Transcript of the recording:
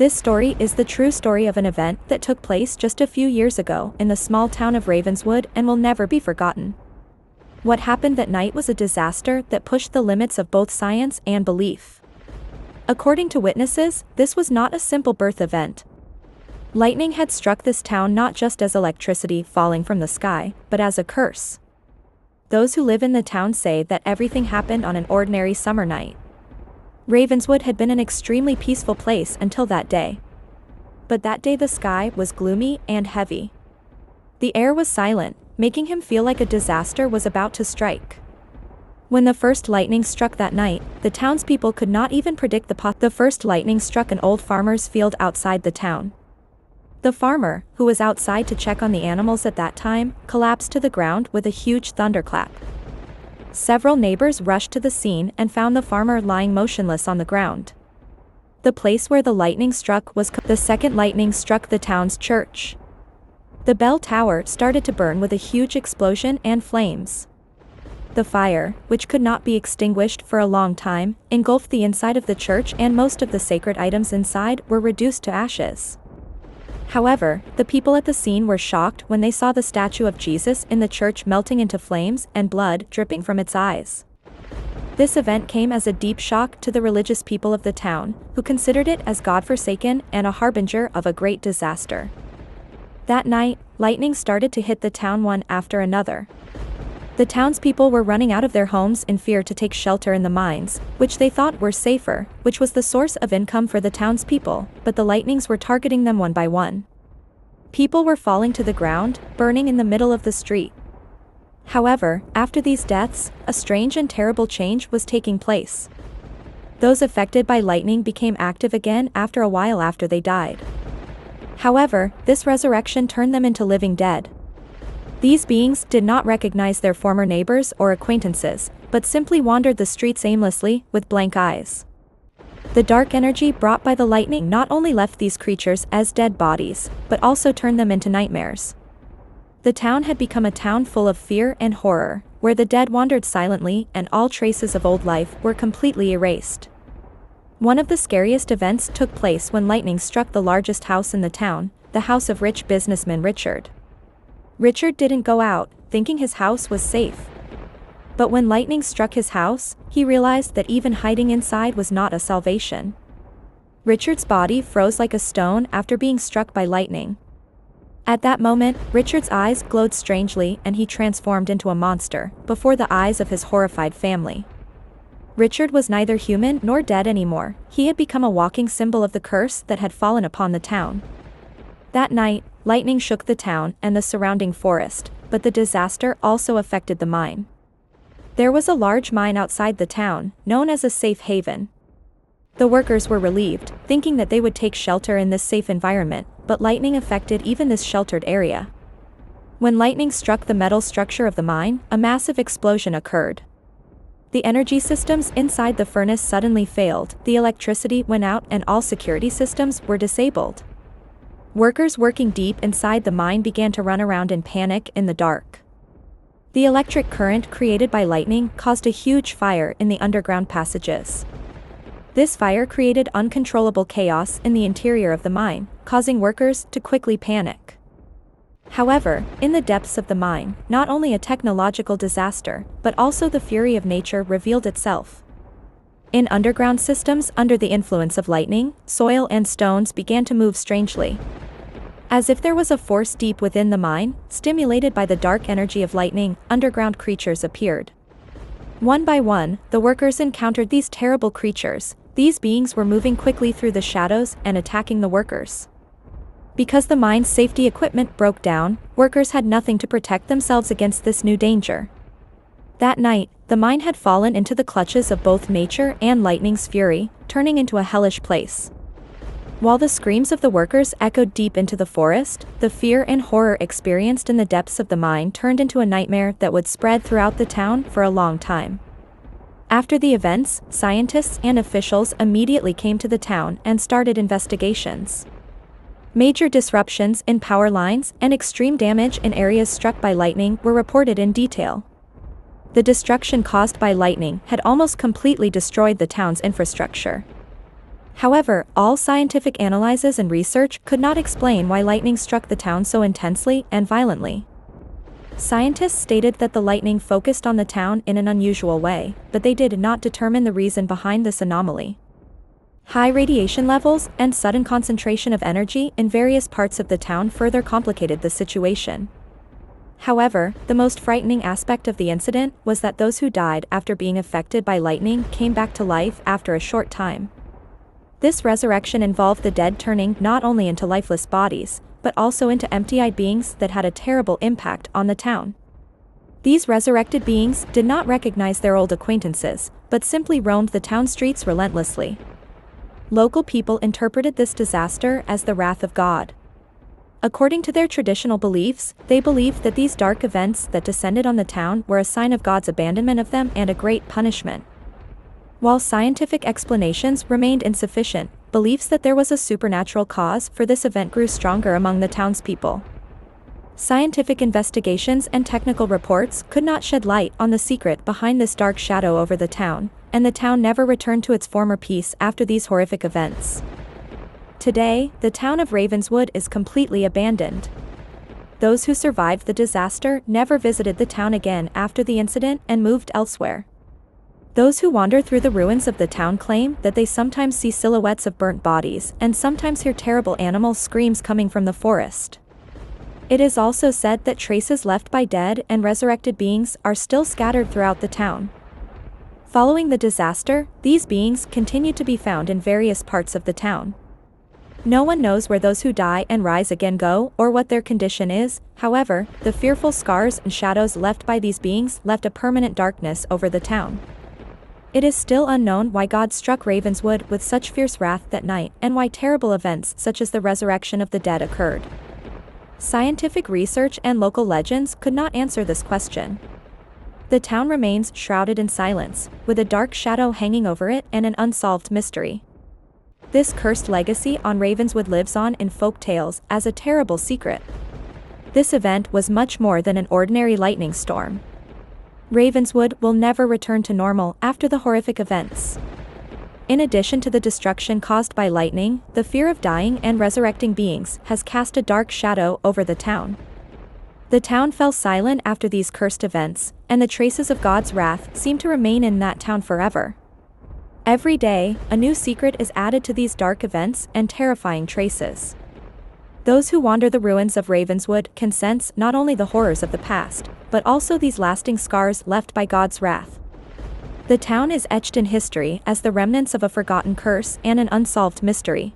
This story is the true story of an event that took place just a few years ago in the small town of Ravenswood and will never be forgotten. What happened that night was a disaster that pushed the limits of both science and belief. According to witnesses, this was not a simple birth event. Lightning had struck this town not just as electricity falling from the sky, but as a curse. Those who live in the town say that everything happened on an ordinary summer night. Ravenswood had been an extremely peaceful place until that day. But that day the sky was gloomy and heavy. The air was silent, making him feel like a disaster was about to strike. When the first lightning struck that night, the townspeople could not even predict the first lightning struck an old farmer's field outside the town. The farmer, who was outside to check on the animals at that time, collapsed to the ground with a huge thunderclap. Several neighbors rushed to the scene and found the farmer lying motionless on the ground. The place where the lightning struck was the second lightning struck the town's church. The bell tower started to burn with a huge explosion and flames. The fire, which could not be extinguished for a long time, engulfed the inside of the church and most of the sacred items inside were reduced to ashes. However, the people at the scene were shocked when they saw the statue of Jesus in the church melting into flames and blood dripping from its eyes. This event came as a deep shock to the religious people of the town, who considered it as God-forsaken and a harbinger of a great disaster. That night, lightning started to hit the town one after another. The townspeople were running out of their homes in fear to take shelter in the mines, which they thought were safer, which was the source of income for the townspeople, but the lightnings were targeting them one by one. People were falling to the ground, burning in the middle of the street. However, after these deaths, a strange and terrible change was taking place. Those affected by lightning became active again after a while after they died. However, this resurrection turned them into living dead. These beings did not recognize their former neighbors or acquaintances, but simply wandered the streets aimlessly, with blank eyes. The dark energy brought by the lightning not only left these creatures as dead bodies, but also turned them into nightmares. The town had become a town full of fear and horror, where the dead wandered silently and all traces of old life were completely erased. One of the scariest events took place when lightning struck the largest house in the town, the house of rich businessman Richard. Richard didn't go out, thinking his house was safe. But when lightning struck his house, he realized that even hiding inside was not a salvation. Richard's body froze like a stone after being struck by lightning. At that moment, Richard's eyes glowed strangely and he transformed into a monster, before the eyes of his horrified family. Richard was neither human nor dead anymore, he had become a walking symbol of the curse that had fallen upon the town. That night, lightning shook the town and the surrounding forest, but the disaster also affected the mine. There was a large mine outside the town, known as a safe haven. The workers were relieved, thinking that they would take shelter in this safe environment, but lightning affected even this sheltered area. When lightning struck the metal structure of the mine, a massive explosion occurred. The energy systems inside the furnace suddenly failed, the electricity went out and all security systems were disabled. Workers working deep inside the mine began to run around in panic in the dark. The electric current created by lightning caused a huge fire in the underground passages. This fire created uncontrollable chaos in the interior of the mine, causing workers to quickly panic. However, in the depths of the mine, not only a technological disaster, but also the fury of nature revealed itself. In underground systems under the influence of lightning, soil and stones began to move strangely. As if there was a force deep within the mine, stimulated by the dark energy of lightning, underground creatures appeared. One by one, the workers encountered these terrible creatures. These beings were moving quickly through the shadows and attacking the workers. Because the mine's safety equipment broke down, workers had nothing to protect themselves against this new danger. That night, the mine had fallen into the clutches of both nature and lightning's fury, turning into a hellish place. While the screams of the workers echoed deep into the forest, the fear and horror experienced in the depths of the mine turned into a nightmare that would spread throughout the town for a long time. After the events, scientists and officials immediately came to the town and started investigations. Major disruptions in power lines and extreme damage in areas struck by lightning were reported in detail. The destruction caused by lightning had almost completely destroyed the town's infrastructure. However, all scientific analyses and research could not explain why lightning struck the town so intensely and violently. Scientists stated that the lightning focused on the town in an unusual way, but they did not determine the reason behind this anomaly. High radiation levels and sudden concentration of energy in various parts of the town further complicated the situation. However, the most frightening aspect of the incident was that those who died after being affected by lightning came back to life after a short time. This resurrection involved the dead turning not only into lifeless bodies, but also into empty-eyed beings that had a terrible impact on the town. These resurrected beings did not recognize their old acquaintances, but simply roamed the town streets relentlessly. Local people interpreted this disaster as the wrath of God. According to their traditional beliefs, they believed that these dark events that descended on the town were a sign of God's abandonment of them and a great punishment. While scientific explanations remained insufficient, beliefs that there was a supernatural cause for this event grew stronger among the townspeople. Scientific investigations and technical reports could not shed light on the secret behind this dark shadow over the town, and the town never returned to its former peace after these horrific events. Today, the town of Ravenswood is completely abandoned. Those who survived the disaster never visited the town again after the incident and moved elsewhere. Those who wander through the ruins of the town claim that they sometimes see silhouettes of burnt bodies and sometimes hear terrible animal screams coming from the forest. It is also said that traces left by dead and resurrected beings are still scattered throughout the town. Following the disaster, these beings continue to be found in various parts of the town. No one knows where those who die and rise again go or what their condition is. However, the fearful scars and shadows left by these beings left a permanent darkness over the town. It is still unknown why God struck Ravenswood with such fierce wrath that night and why terrible events such as the resurrection of the dead occurred. Scientific research and local legends could not answer this question. The town remains shrouded in silence, with a dark shadow hanging over it and an unsolved mystery. This cursed legacy on Ravenswood lives on in folk tales as a terrible secret. This event was much more than an ordinary lightning storm. Ravenswood will never return to normal after the horrific events. In addition to the destruction caused by lightning, the fear of dying and resurrecting beings has cast a dark shadow over the town. The town fell silent after these cursed events, and the traces of God's wrath seem to remain in that town forever. Every day, a new secret is added to these dark events and terrifying traces. Those who wander the ruins of Ravenswood can sense not only the horrors of the past, but also these lasting scars left by God's wrath. The town is etched in history as the remnants of a forgotten curse and an unsolved mystery.